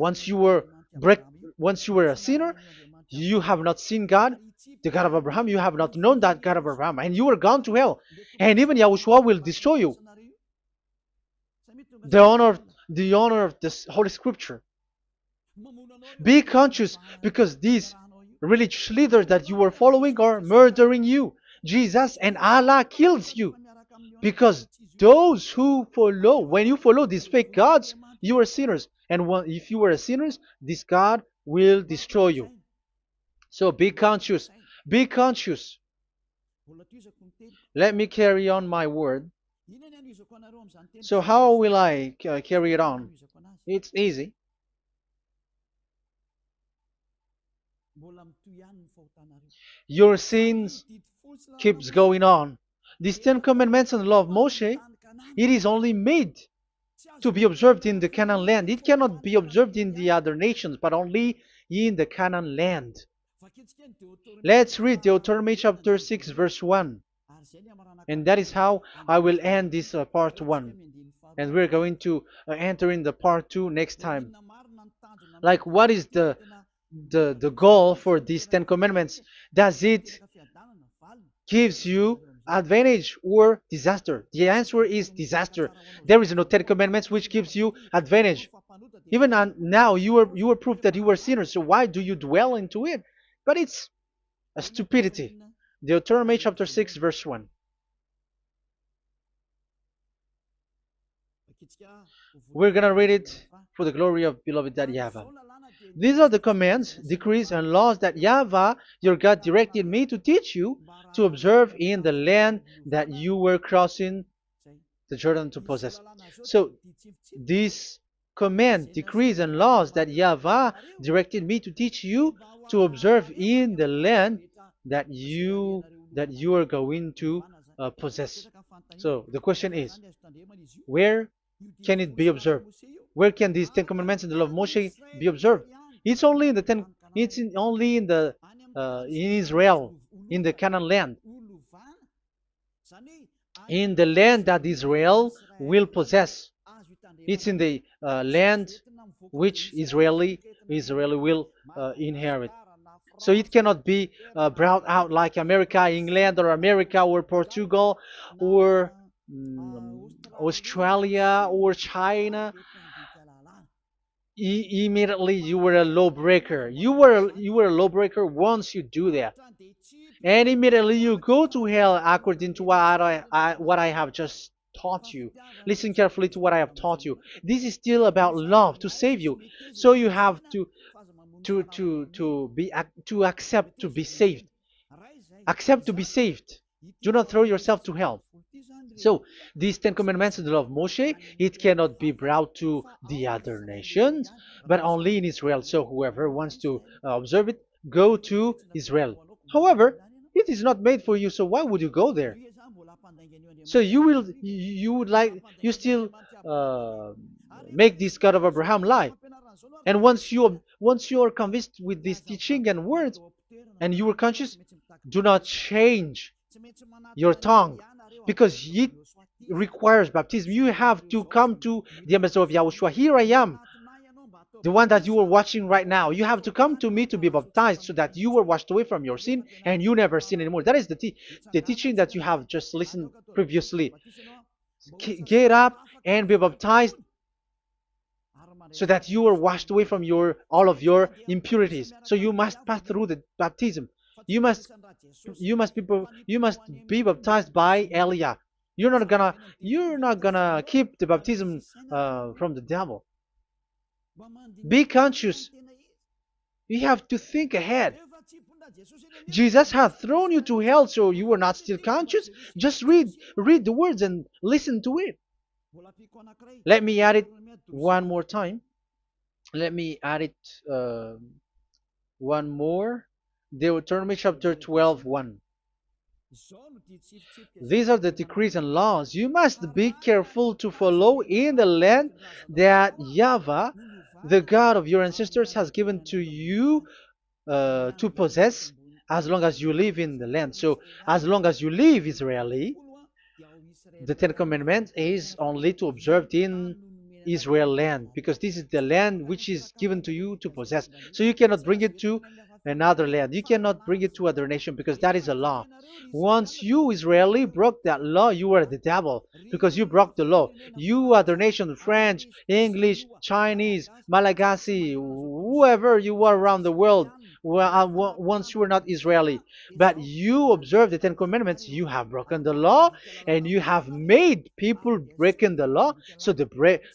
break, once you were a sinner, you have not seen God, the God of Abraham. You have not known that God of Abraham, and you are gone to hell. And even Yahushua will destroy you. The honor, the honor of this Holy Scripture. Be conscious because these religious leaders that you are following are murdering you. Jesus and Allah kills you because those who follow, when you follow these fake gods, you are sinners. And if you are a sinner, this God will destroy you. So be conscious. Be conscious. Let me carry on my word. So how will I carry it on? It's easy. Your sins keeps going on. These Ten Commandments and the law of Moshe, it is only made to be observed in the Canaan land. It cannot be observed in the other nations, but only in the Canaan land. Let's read Deuteronomy chapter 6, verse 1. And that is how I will end this part 1. And we're going to enter in the part 2 next time. Like, what is the goal for these Ten Commandments? Does it gives you advantage or disaster? The answer is disaster. There is no Ten Commandments which gives you advantage. Even now, you are proof that you are sinners. So why do you dwell into it? But it's a stupidity. Deuteronomy chapter 6, verse 1. We're gonna read it for the glory of beloved Daddy Yahvah. These are the commands, decrees, and laws that Yahvah, your God, directed me to teach you to observe in the land that you were crossing the Jordan to possess. So, these command, decrees, and laws that Yahvah directed me to teach you to observe in the land that you are going to possess. So, the question is, where can it be observed? Where can these Ten Commandments and the law of Moshe be observed? It's only in the ten. Only in the in Israel, in the Canaan land, in the land that Israel will possess. It's in the land which Israeli will inherit. So it cannot be brought out like America, England, or America, or Portugal, or Australia, or China. Immediately you were a lawbreaker. You were a lawbreaker once you do that, and immediately you go to hell according to what I have just taught you. Listen carefully to what I have taught you. This is still about love to save you. So you have to accept to be saved. Accept to be saved. Do not throw yourself to hell. So these Ten Commandments and the law of Moshe, it cannot be brought to the other nations, but only in Israel. So whoever wants to observe it, go to Israel. However, it is not made for you, so why would you go there? So you still uh, make this God of Abraham lie. And once you are convinced with this teaching and words, and you are conscious, do not change your tongue, because it requires baptism. You have to come to the ambassador of Yahushua. Here I am, the one that you are watching right now. You have to come to me to be baptized so that you are washed away from your sin and you never sin anymore. That is the teaching that you have just listened previously. Get up and be baptized so that you are washed away from all of your impurities. So you must pass through the baptism. You must be baptized by Elia. You're not gonna keep the baptism from the devil. Be conscious. You have to think ahead. Jesus has thrown you to hell, so you are not still conscious. Just read the words and listen to it. Let me add it one more time. Let me add it. One more. Deuteronomy chapter 12, 1. These are the decrees and laws you must be careful to follow in the land that Yahweh, the God of your ancestors, has given to you to possess as long as you live in the land. So, as long as you live Israeli, the Ten Commandments is only to observe in Israel land, because this is the land which is given to you to possess. So you cannot bring it to another land. You cannot bring it to other nation, because that is a law. Once you Israeli broke that law, you were the devil, because you broke the law. You other nation, French, English, Chinese, Malagasy, whoever you are around the world, well, once you were not Israeli, but you observe the Ten Commandments, you have broken the law, and you have made people breaking the law. So the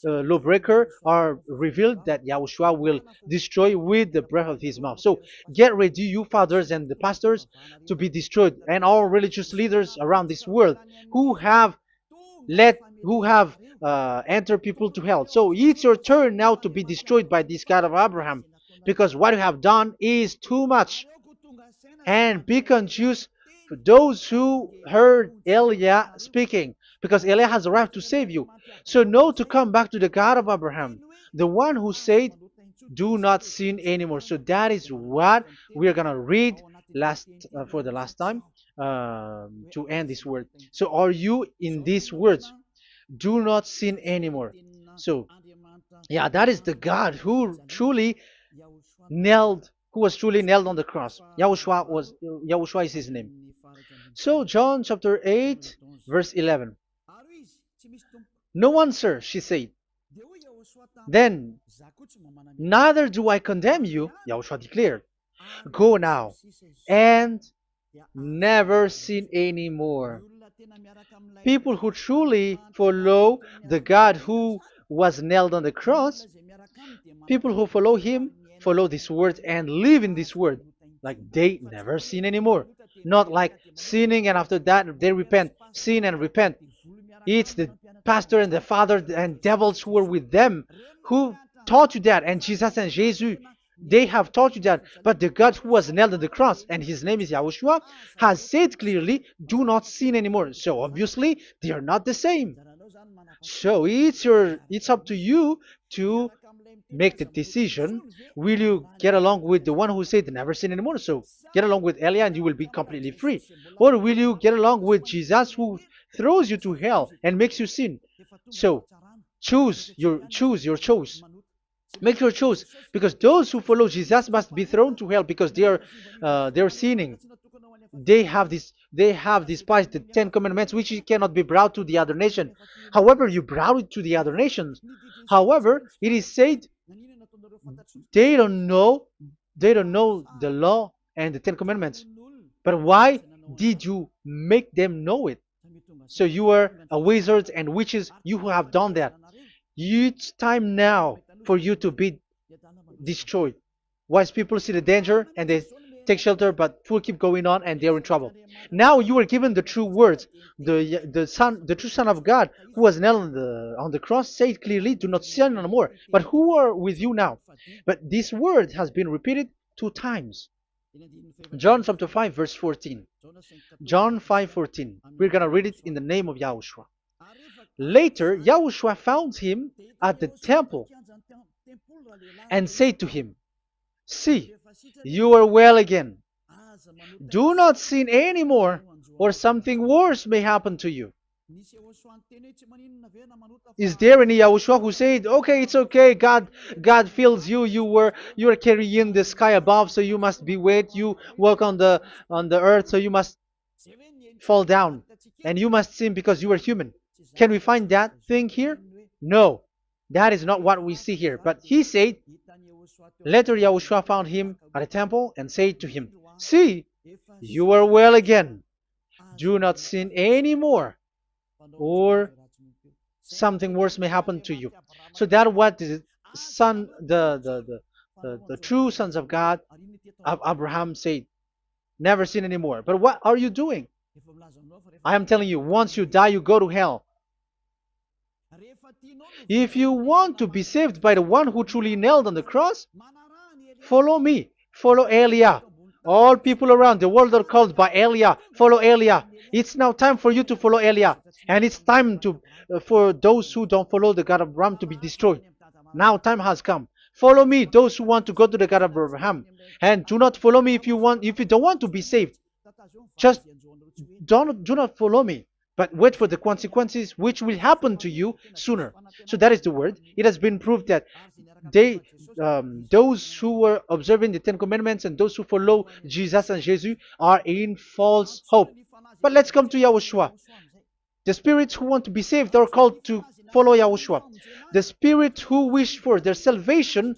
lawbreaker are revealed that Yahushua will destroy with the breath of his mouth. So get ready, you fathers and the pastors, to be destroyed, and all religious leaders around this world who have entered people to hell. So it's your turn now to be destroyed by this God of Abraham, because what you have done is too much. And be conscious for those who heard Eliah speaking, because Eliah has arrived to save you. So know to come back to the God of Abraham, the one who said, do not sin anymore. So that is what we are going to read for the last time, to end this word. So are you in these words? Do not sin anymore. So yeah, that is the God who was truly nailed on the cross. Yahushua is his name. So John chapter 8 verse 11. No answer, she said. Then, neither do I condemn you, Yahushua declared. Go now and never sin anymore. People who truly follow the God who was nailed on the cross, people who follow him, follow this word and live in this word, like they never sin anymore. Not like sinning and after that they repent, sin and repent. It's the pastor and the father and devils who were with them who taught you that, and Jesus and Jesus, they have taught you that. But the God who was nailed on the cross, and his name is Yahushua, has said clearly, do not sin anymore. So obviously they are not the same. So it's up to you to make the decision. Will you get along with the one who said never sin anymore? So get along with Elia and you will be completely free. Or will you get along with Jesus who throws you to hell and makes you sin? So choose your choice. Make your choice, because those who follow Jesus must be thrown to hell because they're sinning. They have despised the Ten Commandments, which cannot be brought to the other nation. However, you brought it to the other nations. However, it is said they don't know the law and the Ten Commandments. But why did you make them know it? So you are a wizard and witches, you who have done that. It's time now for you to be destroyed. Wise people see the danger and they take shelter, but fool keep going on and they're in trouble. Now you are given the true words. The true Son of God, who was nailed on the cross, said clearly, "Do not sin no more." But who are with you now? But this word has been repeated 2 times. John chapter 5 verse 14. John 5:14. We're gonna read it in the name of Yahushua. Later, Yahushua found him at the temple and said to him, "See, you are well again. Do not sin anymore, or something worse may happen to you." Is there any Yahushua who said, "Okay, it's okay, God feels you. You are carrying the sky above, so you must be wet. You walk on the earth, so you must fall down, and you must sin because you are human"? Can we find that thing here? No, that is not what we see here. But he said, later Yahushua found him at a temple and said to him, "See, you are well again. Do not sin anymore, or something worse may happen to you." So that what the son, the true sons of God of Abraham said, never sin anymore. But what are you doing? I am telling you, once you die, you go to hell. If you want to be saved by the one who truly nailed on the cross, follow me Follow Elia. All people around the world are called by Elia. Follow Elia. It's now time for you to follow Elia. And it's time to for those who don't follow the God of Abraham to be destroyed. Now time has come. Follow me, those who want to go to the God of Abraham. And do not follow me if you don't want to be saved. Just do not follow me, but wait for the consequences which will happen to you sooner. So that is the word. It has been proved that they those who were observing the Ten Commandments and those who follow Jesus and Jesus are in false hope. But let's come to Yahushua. The spirits who want to be saved are called to follow Yahushua. The spirits who wish for their salvation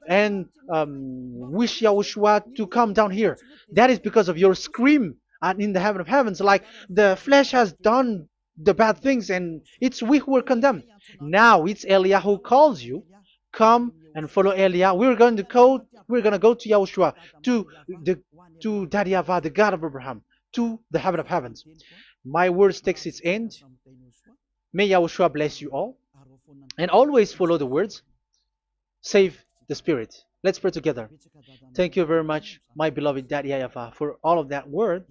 and wish Yahushua to come down here. That is because of your scream and in the heaven of heavens, like the flesh has done the bad things and it's we who are condemned. Now it's Eliah who calls you. Come and follow Eliah. We're going to go to Yahushua, to the to Daddy Yahvah, the God of Abraham, to the heaven of heavens. My words takes its end. May Yahushua bless you all. And always follow the words. Save the spirit. Let's pray together. Thank you very much, my beloved Daddy Yahvah, for all of that word.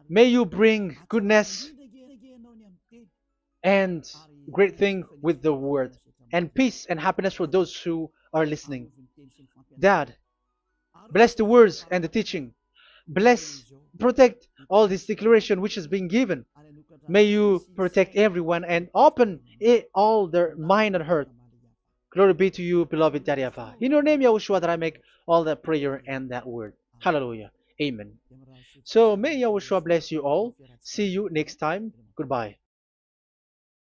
May you bring goodness and great thing with the word, and peace and happiness for those who are listening. Dad, bless the words and the teaching. Bless, protect all this declaration which has been given. May you protect everyone and open all their mind and heart. Glory be to you, beloved Daddy Yahvah. In your name, Yahushua, that I make all that prayer and that word. Hallelujah. Amen. So may Yahushua bless you all. See you next time. Goodbye.